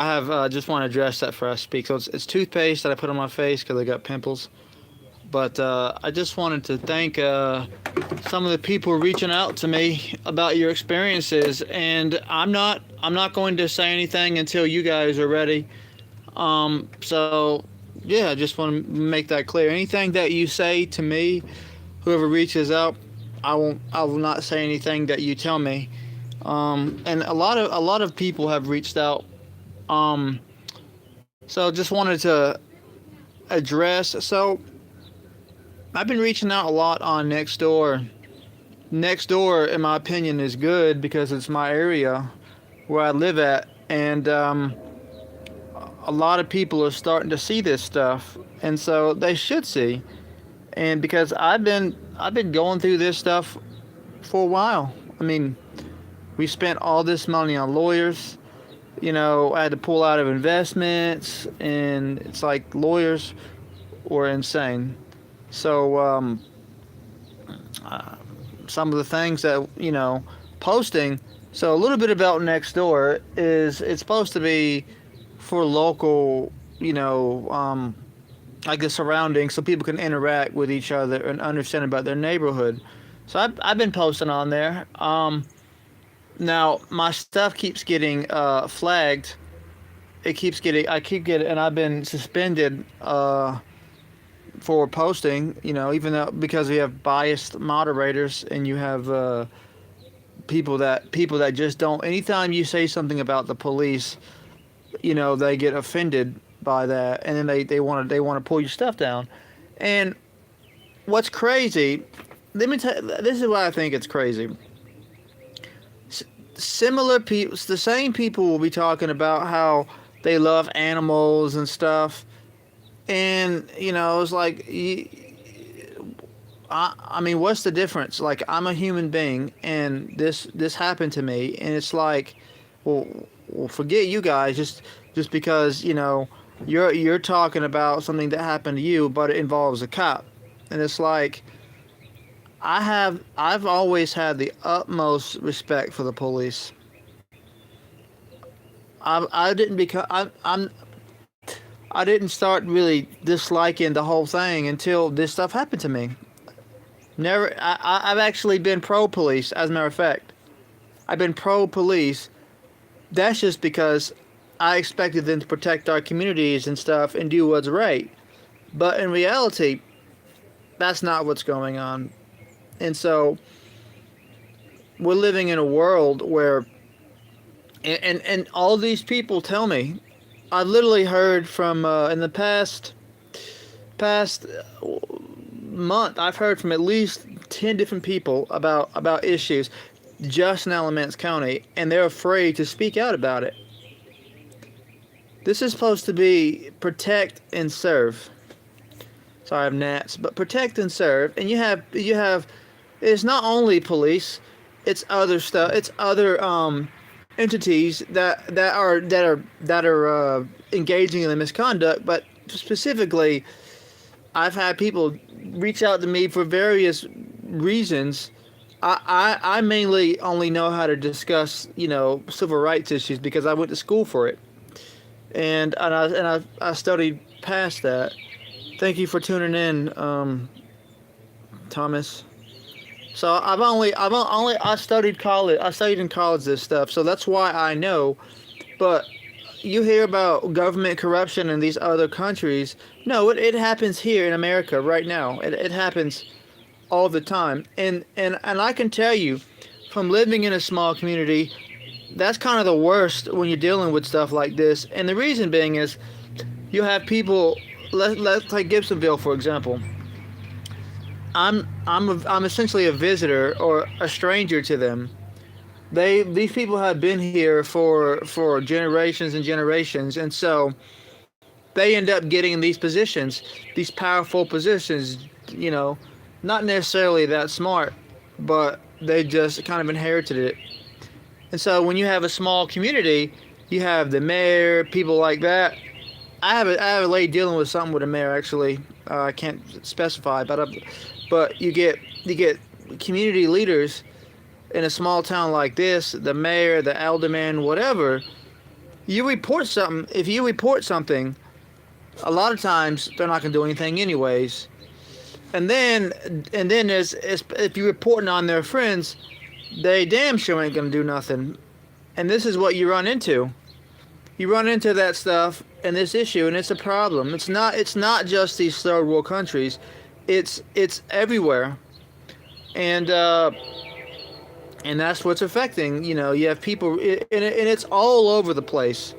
I have just want to address that for I speak. So it's toothpaste that I put on my face because I got pimples. But I just wanted to thank some of the people reaching out to me about your experiences, and I'm not going to say anything until you guys are ready. So yeah, I just want to make that clear. Anything that you say to me, whoever reaches out, I will not say anything that you tell me. And a lot of people have reached out. Um, so just wanted to address. So I've been reaching out a lot on Nextdoor. Nextdoor, in my opinion, is good because it's my area where I live at, and a lot of people are starting to see this stuff, and so they should see. And because I've been going through this stuff for a while. I mean, we spent all this money on lawyers. I had to pull out of investments, and it's like lawyers were insane. So some of the things that posting. So a little bit about Nextdoor is it's supposed to be for local, like the surroundings, so people can interact with each other and understand about their neighborhood. So I've been posting on there. Now my stuff keeps getting flagged. I keep getting, and I've been suspended for posting. Even though because we have biased moderators, and you have people that just don't. Anytime you say something about the police, they get offended by that, and then they want to pull your stuff down. And what's crazy? Let me tell. This is why I think it's crazy. Similar people, the same people will be talking about how they love animals and stuff, and it's like, I mean, what's the difference? Like, I'm a human being, and this happened to me, and it's like, well, forget you guys, just because you're talking about something that happened to you, but it involves a cop, and it's like, I've always had the utmost respect for the police. I didn't become I didn't start really disliking the whole thing until this stuff happened to me. Never. I've actually been pro police. As a matter of fact, I've been pro police. That's just because I expected them to protect our communities and stuff and do what's right. But in reality, that's not what's going on. And so we're living in a world where, and all these people tell me, I've literally heard from in the past month, I've heard from at least 10 different people about issues just in Alamance County, and they're afraid to speak out about it. This is supposed to be protect and serve. Sorry, I have gnats, but protect and serve. And you have it's not only police, it's other stuff. It's other entities that are engaging in the misconduct. But specifically, I've had people reach out to me for various reasons. I mainly only know how to discuss civil rights issues because I went to school for it, and I studied past that. Thank you for tuning in, Thomas. So I studied college. I studied in college this stuff, so that's why I know. But you hear about government corruption in these other countries. No, it happens here in America right now. It happens all the time. And I can tell you, from living in a small community, that's kind of the worst when you're dealing with stuff like this. And the reason being is you have people. Let's take Gibsonville for example. I'm essentially a visitor or a stranger to them. These people have been here for generations and generations, and so they end up getting in these positions, these powerful positions. You know, not necessarily that smart, but they just kind of inherited it. And so when you have a small community, you have the mayor, people like that. I have a lady dealing with something with the mayor actually. I can't specify, but you get community leaders in a small town like this, the mayor, the alderman, whatever. you report something. If you report something, a lot of times they're not gonna do anything anyways. And then if you're reporting on their friends, they damn sure ain't gonna do nothing. And this is what you run into. You run into that stuff and this issue, and it's a problem. It's not just these third world countries. It's everywhere. And and that's what's affecting. You have people, and it's all over the place.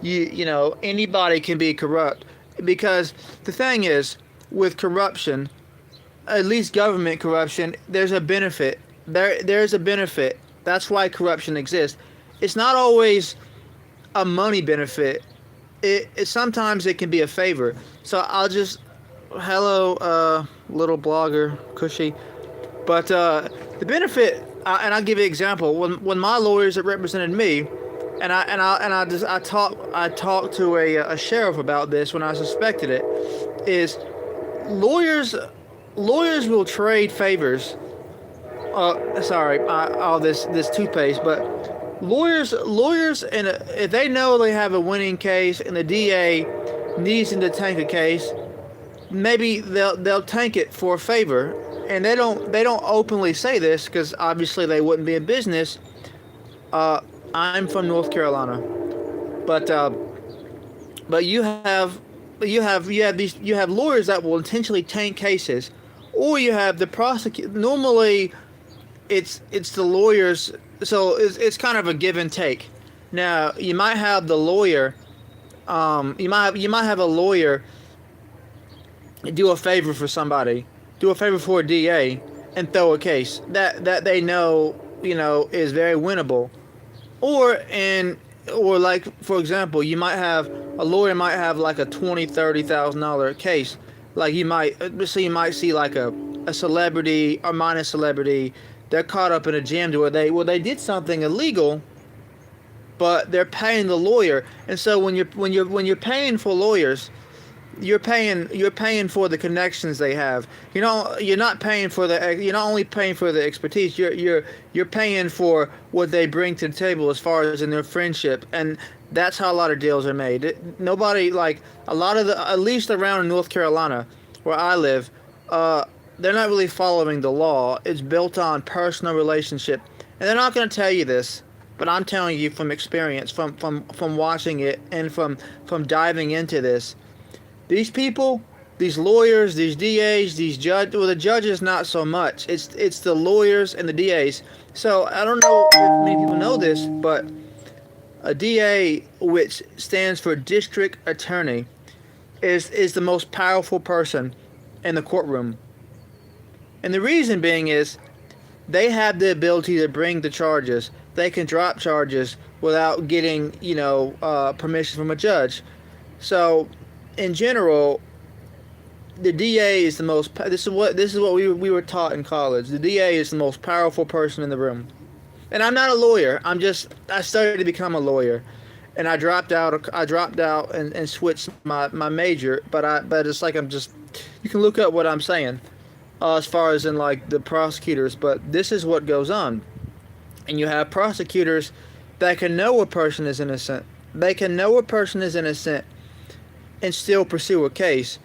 Anybody can be corrupt, because the thing is, with corruption, at least government corruption, there's a benefit. There's a benefit. That's why corruption exists. It's not always a money benefit. It sometimes it can be a favor. So I'll just, hello, little blogger, Cushy. But the benefit, and I'll give you an example. When my lawyers that represented me, I talked to a sheriff about this when I suspected it, is lawyers will trade favors. Sorry, all this toothpaste, but lawyers, and if they know they have a winning case and the DA needs them to tank a case, maybe they'll tank it for a favor. And they don't openly say this, because obviously they wouldn't be in business. I'm from North Carolina, but you have lawyers that will intentionally tank cases, or you have the prosecute. Normally, it's the lawyers, so it's kind of a give and take. Now you might have the lawyer, you might have a lawyer do a favor for somebody, do a favor for a DA, and throw a case that they know is very winnable. Or like, for example, a lawyer might have like a $20,000-$30,000 case. Like you might see like a celebrity or minor celebrity. They're caught up in a jam where they did something illegal, but they're paying the lawyer. And so when you're paying for lawyers, you're paying for the connections they have. You're not paying for you're not only paying for the expertise. You're paying for what they bring to the table as far as in their friendship, and that's how a lot of deals are made. Nobody, like a lot of at least around North Carolina where I live, they're not really following the law. It's built on personal relationship, and they're not going to tell you this, but I'm telling you from experience, from watching it and from diving into this. These people, these lawyers, these DAs, the judges not so much. It's the lawyers and the DAs. So I don't know if many people know this, but a DA, which stands for District Attorney, is the most powerful person in the courtroom. And the reason being is they have the ability to bring the charges. They can drop charges without getting, permission from a judge. So in general, the DA is the most. This is what we were taught in college. The DA is the most powerful person in the room. And I'm not a lawyer. I started to become a lawyer, and I dropped out and switched my major. But it's like you can look up what I'm saying, as far as in like the prosecutors. But this is what goes on, and you have prosecutors that can know a person is innocent. They can know a person is innocent and still pursue a case.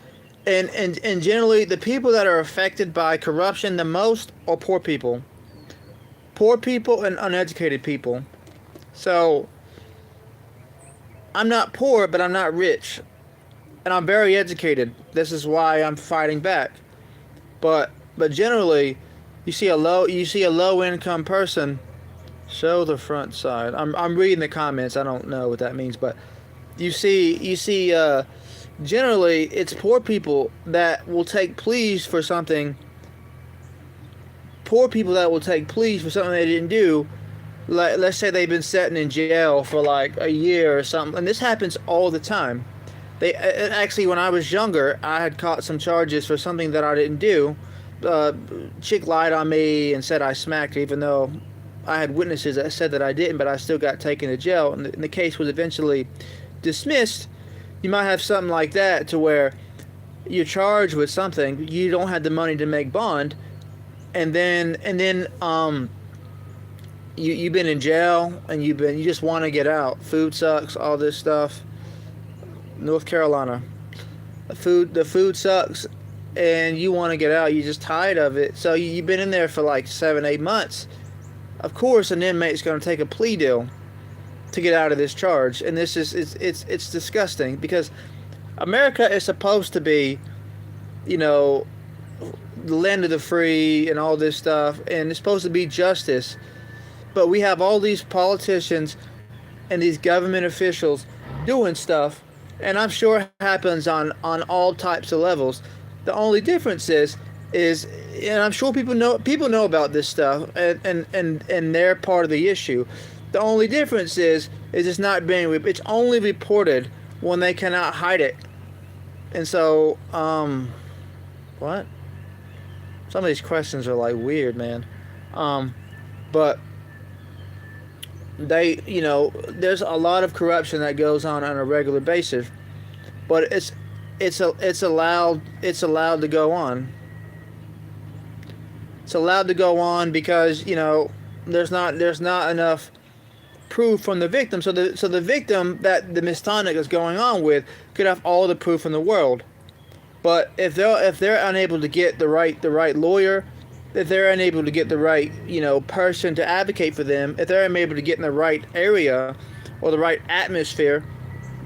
And generally, the people that are affected by corruption the most are poor people. Poor people and uneducated people. So, I'm not poor, but I'm not rich. And I'm very educated. This is why I'm fighting back. But generally, you see a low income person. Show the front side. I'm reading the comments. I don't know what that means, but you see generally it's poor people that will take pleas for something. Poor people that will take pleas for something they didn't do. Like, let's say they've been sitting in jail for like a year or something, and this happens all the time. Actually, when I was younger, I had caught some charges for something that I didn't do. Chick lied on me and said I smacked her, even though I had witnesses that said that I didn't, but I still got taken to jail, and the case was eventually dismissed. You might have something like that to where you're charged with something, you don't have the money to make bond, and then you've been in jail and you just want to get out. Food sucks, all this stuff. North Carolina, the food sucks, and you want to get out. You're just tired of it. So you've been in there for like 7-8 months. Of course, an inmate's going to take a plea deal to get out of this charge, and this is it's disgusting because America is supposed to be, you know, the land of the free and all this stuff, and it's supposed to be justice. But we have all these politicians and these government officials doing stuff, and I'm sure it happens on all types of levels. The only difference is, and I'm sure people know about this stuff, and they're part of the issue. The only difference is it's not being, it's only reported when they cannot hide it. And so, what? Some of these questions are like weird, man. But they, you know, there's a lot of corruption that goes on a regular basis, but it's allowed to go on. It's allowed to go on because, you know, there's not enough proof from the victim. So the victim that the misconduct is going on with could have all the proof in the world. But if they're unable to get the right lawyer, if they're unable to get the right, you know, person to advocate for them, if they're unable to get in the right area or the right atmosphere,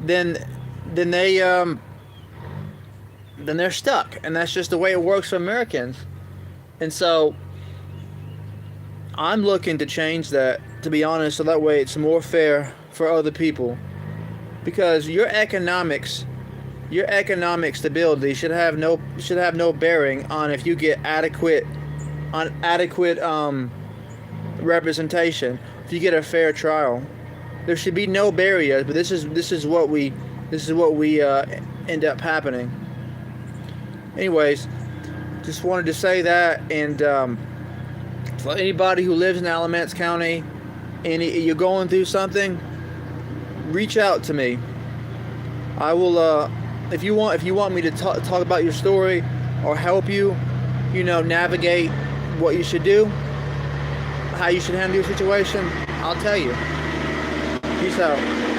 then they're stuck, and that's just the way it works for Americans. And so I'm looking to change that, to be honest, so that way it's more fair for other people. Because your economic stability should have no bearing on if you get adequate representation, if you get a fair trial. There should be no barriers, but this is what we end up happening. Anyways, just wanted to say that, and for anybody who lives in Alamance County and you're going through something, reach out to me. I will, if you want me to talk about your story or help you, you know, navigate what you should do, how you should handle your situation, I'll tell you. Peace out.